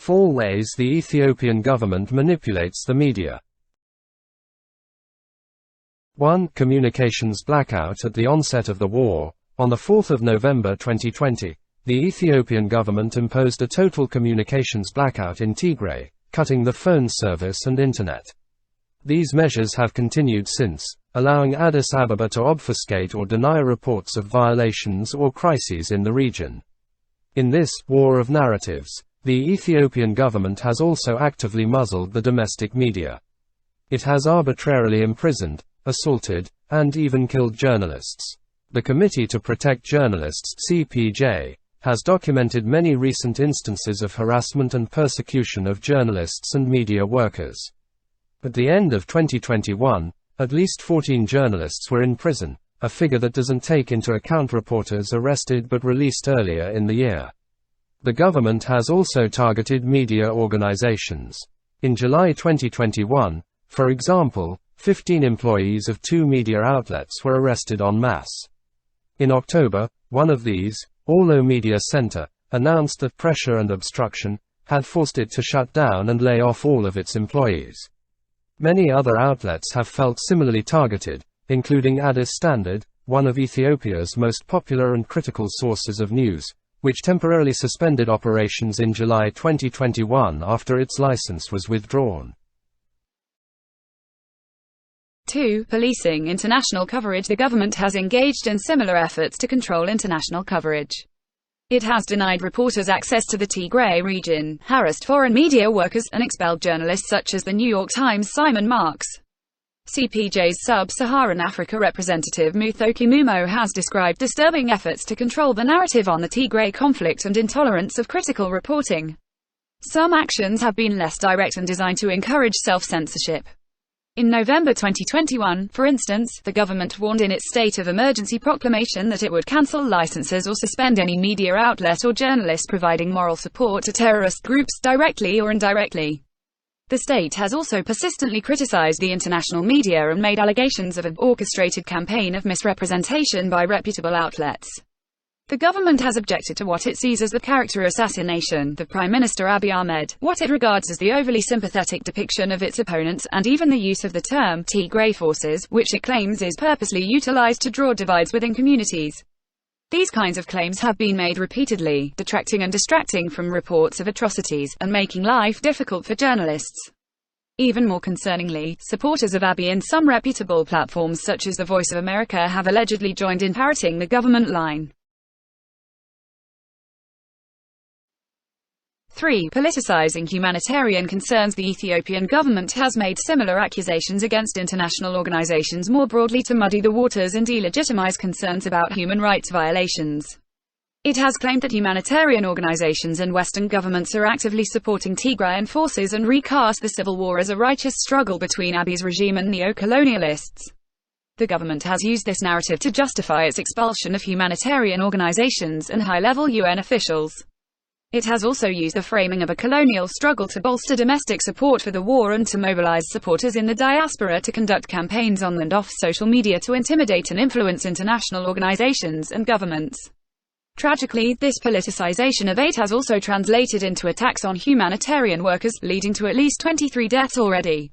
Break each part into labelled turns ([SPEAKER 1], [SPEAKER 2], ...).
[SPEAKER 1] 4 ways the Ethiopian government manipulates the media. 1. Communications blackout. At the onset of the war, on 4 November 2020, the Ethiopian government imposed a total communications blackout in Tigray, cutting the phone service and internet. These measures have continued since, allowing Addis Ababa to obfuscate or deny reports of violations or crises in the region. In this war of narratives, the Ethiopian government has also actively muzzled the domestic media. It has arbitrarily imprisoned, assaulted, and even killed journalists. The Committee to Protect Journalists (CPJ) has documented many recent instances of harassment and persecution of journalists and media workers. At the end of 2021, at least 14 journalists were in prison, a figure that doesn't take into account reporters arrested but released earlier in the year. The government has also targeted media organizations. In July 2021, for example, 15 employees of 2 media outlets were arrested en masse. In October, one of these, Olo Media Center, announced that pressure and obstruction had forced it to shut down and lay off all of its employees. Many other outlets have felt similarly targeted, including Addis Standard, one of Ethiopia's most popular and critical sources of news, which temporarily suspended operations in July 2021 after its license was withdrawn.
[SPEAKER 2] 2. Policing international coverage. The government has engaged in similar efforts to control international coverage. It has denied reporters access to the Tigray region, harassed foreign media workers, and expelled journalists such as the New York Times' Simon Marks. CPJ's Sub-Saharan Africa representative Muthoki Mumo has described disturbing efforts to control the narrative on the Tigray conflict and intolerance of critical reporting. Some actions have been less direct and designed to encourage self-censorship. In November 2021, for instance, the government warned in its state of emergency proclamation that it would cancel licenses or suspend any media outlet or journalist providing moral support to terrorist groups directly or indirectly. The state has also persistently criticized the international media and made allegations of an orchestrated campaign of misrepresentation by reputable outlets. The government has objected to what it sees as the character assassination of Prime Minister Abiy Ahmed, what it regards as the overly sympathetic depiction of its opponents, and even the use of the term Tigray forces, which it claims is purposely utilized to draw divides within communities. These kinds of claims have been made repeatedly, detracting and distracting from reports of atrocities, and making life difficult for journalists. Even more concerningly, supporters of Abiy in some reputable platforms such as the Voice of America have allegedly joined in parroting the government line. 3. Politicizing humanitarian concerns. The Ethiopian government has made similar accusations against international organizations more broadly to muddy the waters and delegitimize concerns about human rights violations. It has claimed that humanitarian organizations and Western governments are actively supporting Tigrayan forces and recast the civil war as a righteous struggle between Abiy's regime and neo-colonialists. The government has used this narrative to justify its expulsion of humanitarian organizations and high-level UN officials. It has also used the framing of a colonial struggle to bolster domestic support for the war and to mobilize supporters in the diaspora to conduct campaigns on and off social media to intimidate and influence international organizations and governments. Tragically, this politicization of aid has also translated into attacks on humanitarian workers, leading to at least 23 deaths already.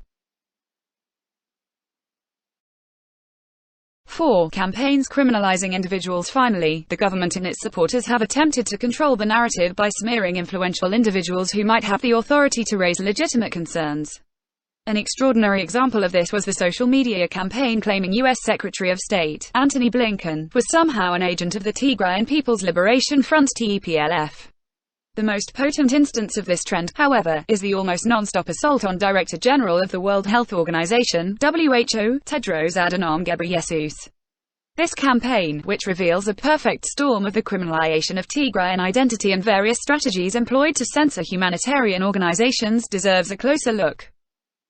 [SPEAKER 2] 4. Campaigns criminalizing individuals. Finally, the government and its supporters have attempted to control the narrative by smearing influential individuals who might have the authority to raise legitimate concerns. An extraordinary example of this was the social media campaign claiming U.S. Secretary of State Antony Blinken was somehow an agent of the Tigrayan People's Liberation Front (TPLF). The most potent instance of this trend, however, is the almost non-stop assault on Director General of the World Health Organization (WHO), Tedros Adhanom Ghebreyesus. This campaign, which reveals a perfect storm of the criminalization of Tigrayan identity and various strategies employed to censor humanitarian organizations, deserves a closer look.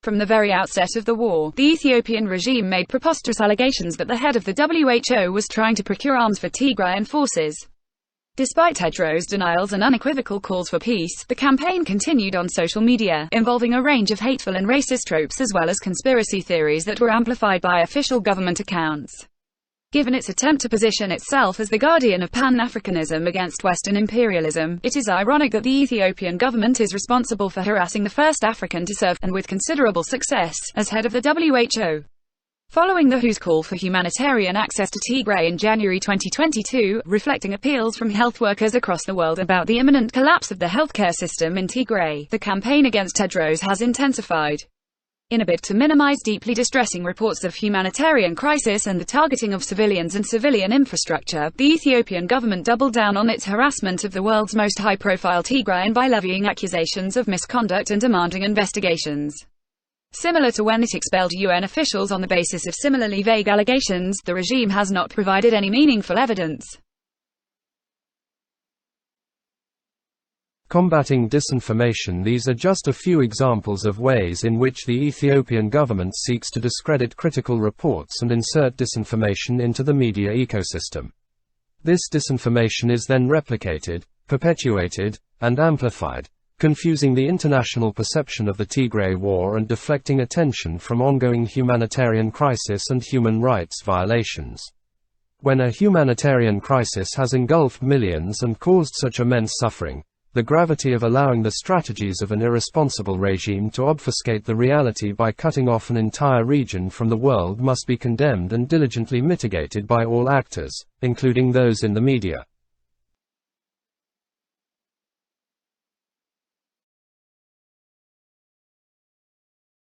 [SPEAKER 2] From the very outset of the war, the Ethiopian regime made preposterous allegations that the head of the WHO was trying to procure arms for Tigrayan forces. Despite Tedros' denials and unequivocal calls for peace, the campaign continued on social media, involving a range of hateful and racist tropes as well as conspiracy theories that were amplified by official government accounts. Given its attempt to position itself as the guardian of Pan-Africanism against Western imperialism, it is ironic that the Ethiopian government is responsible for harassing the first African to serve, and with considerable success, as head of the WHO. Following the WHO's call for humanitarian access to Tigray in January 2022, reflecting appeals from health workers across the world about the imminent collapse of the healthcare system in Tigray, the campaign against Tedros has intensified. In a bid to minimize deeply distressing reports of humanitarian crisis and the targeting of civilians and civilian infrastructure, the Ethiopian government doubled down on its harassment of the world's most high-profile Tigrayan by levying accusations of misconduct and demanding investigations. Similar to when it expelled UN officials on the basis of similarly vague allegations, the regime has not provided any meaningful evidence.
[SPEAKER 1] Combating disinformation. These are just a few examples of ways in which the Ethiopian government seeks to discredit critical reports and insert disinformation into the media ecosystem. This disinformation is then replicated, perpetuated, and amplified, confusing the international perception of the Tigray war and deflecting attention from ongoing humanitarian crisis and human rights violations. When a humanitarian crisis has engulfed millions and caused such immense suffering, the gravity of allowing the strategies of an irresponsible regime to obfuscate the reality by cutting off an entire region from the world must be condemned and diligently mitigated by all actors, including those in the media.